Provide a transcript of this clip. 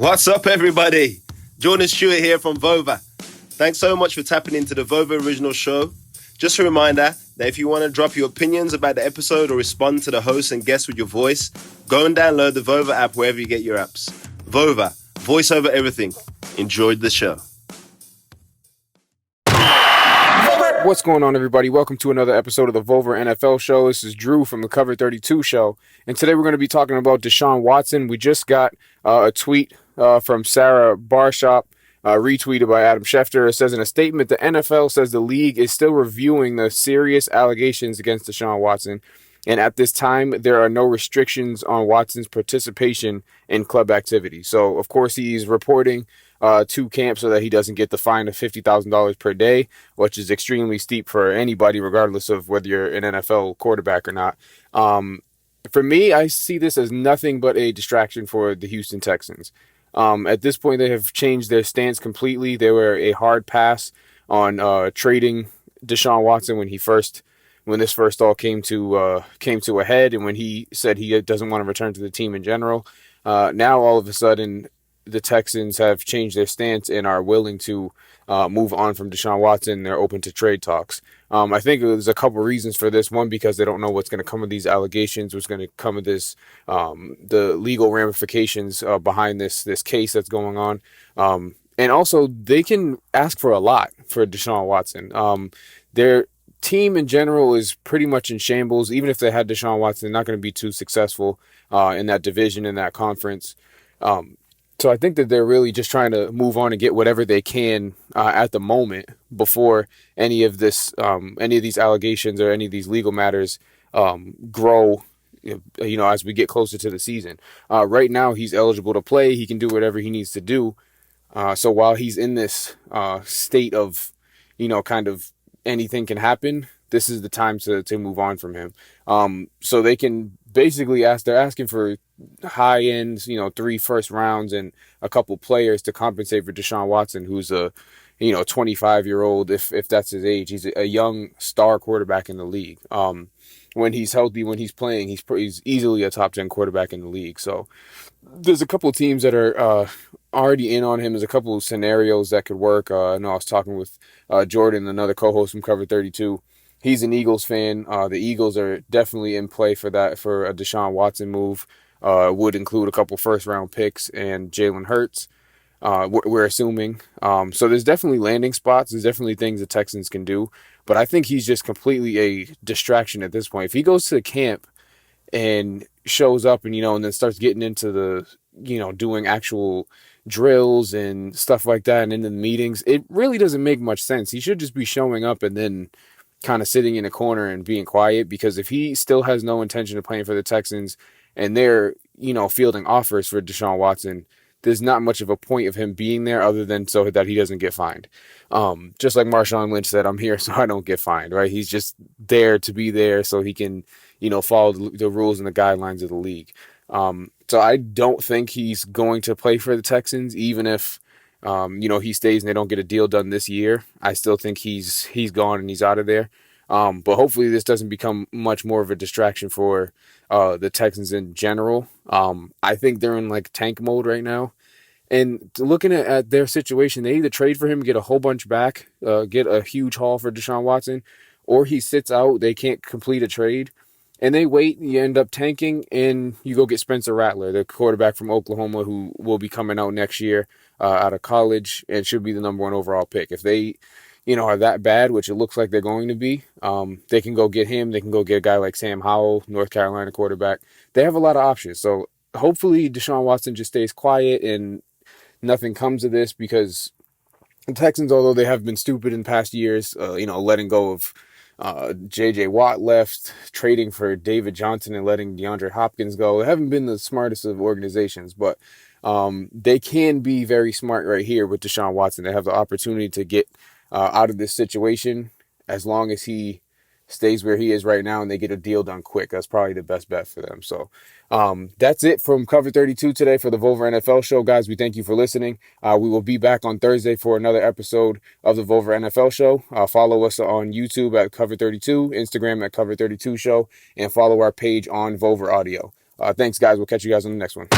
What's up, everybody? Jordan Stewart here from Vover. Thanks so much for tapping into the Vover original show. Just a reminder that if you want to drop your opinions about the episode or respond to the host and guests with your voice, go and download the Vover app wherever you get your apps. Vover, voice over everything. Enjoyed the show. What's going on, everybody? Welcome to another episode of the Vover NFL Show. This is Drew from the Cover32 Show, and today we're going to be talking about DeShaun Watson. We just got a tweet from Sarah Barshop, retweeted by Adam Schefter. It says in a statement, the NFL says the league is still reviewing the serious allegations against DeShaun Watson, and at this time, there are no restrictions on Watson's participation in club activity. So, of course, he's reporting to camp so that he doesn't get the fine of $50,000 per day, which is extremely steep for anybody, regardless of whether you're an NFL quarterback or not. For me, I see this as nothing but a distraction for the Houston Texans. At this point, they have changed their stance completely. They were a hard pass on trading DeShaun Watson when this first all came to a head, and when he said he doesn't want to return to the team in general. Now, all of a sudden, the Texans have changed their stance and are willing to move on from DeShaun Watson. They're open to trade talks. I think there's a couple reasons for this. One, because they don't know what's going to come of these allegations, what's going to come of this, the legal ramifications behind this case that's going on. And also, they can ask for a lot for DeShaun Watson. Their team in general is pretty much in shambles. Even if they had DeShaun Watson, they're not going to be too successful in that division, in that conference. So I think that they're really just trying to move on and get whatever they can at the moment before any of these allegations or any of these legal matters grow, as we get closer to the season. Right now, he's eligible to play. He can do whatever he needs to do. So while he's in this state of, kind of anything can happen, this is the time to move on from him. So they can basically they're asking for high end, 3 first rounds and a couple players to compensate for DeShaun Watson, who's a, 25-year-old, if that's his age. He's a young star quarterback in the league. When he's healthy, when he's playing, he's easily a top 10 quarterback in the league. So there's a couple of teams that are already in on him. There's a couple of scenarios that could work. I know I was talking with Jordan, another co-host from Cover32. He's an Eagles fan. The Eagles are definitely in play for a DeShaun Watson move. Would include a couple first-round picks and Jalen Hurts, we're assuming. So there's definitely landing spots. There's definitely things the Texans can do. But I think he's just completely a distraction at this point. If he goes to the camp and shows up and then starts getting into the, doing actual drills and stuff like that and into the meetings, it really doesn't make much sense. He should just be showing up and then kind of sitting in a corner and being quiet, because if he still has no intention of playing for the Texans and they're, fielding offers for DeShaun Watson, there's not much of a point of him being there other than so that he doesn't get fined. Just like Marshawn Lynch said, I'm here so I don't get fined, right? He's just there to be there so he can, follow the rules and the guidelines of the league. So I don't think he's going to play for the Texans, even if, he stays and they don't get a deal done this year. I still think he's gone and he's out of there. But hopefully this doesn't become much more of a distraction for the Texans in general. I think they're in tank mode right now. And looking at their situation, they either trade for him, get a whole bunch back, get a huge haul for DeShaun Watson, or he sits out, they can't complete a trade, and they wait, you end up tanking, and you go get Spencer Rattler, the quarterback from Oklahoma, who will be coming out next year out of college and should be the number 1 overall pick. If they are that bad, which it looks like they're going to be, they can go get him. They can go get a guy like Sam Howell, North Carolina quarterback. They have a lot of options. So hopefully DeShaun Watson just stays quiet and nothing comes of this, because the Texans, although they have been stupid in past years, letting go of J.J. Watt left, trading for David Johnson and letting DeAndre Hopkins go, they haven't been the smartest of organizations, but they can be very smart right here with DeShaun Watson. They have the opportunity to get out of this situation as long as he stays where he is right now and they get a deal done quick. That's probably the best bet for them. So that's it from Cover32 today for the Vover NFL Show. Guys, we thank you for listening. We will be back on Thursday for another episode of the Vover NFL Show. Follow us on YouTube at Cover32, Instagram at Cover32 Show, and follow our page on Vover Audio. Thanks, guys. We'll catch you guys on the next one.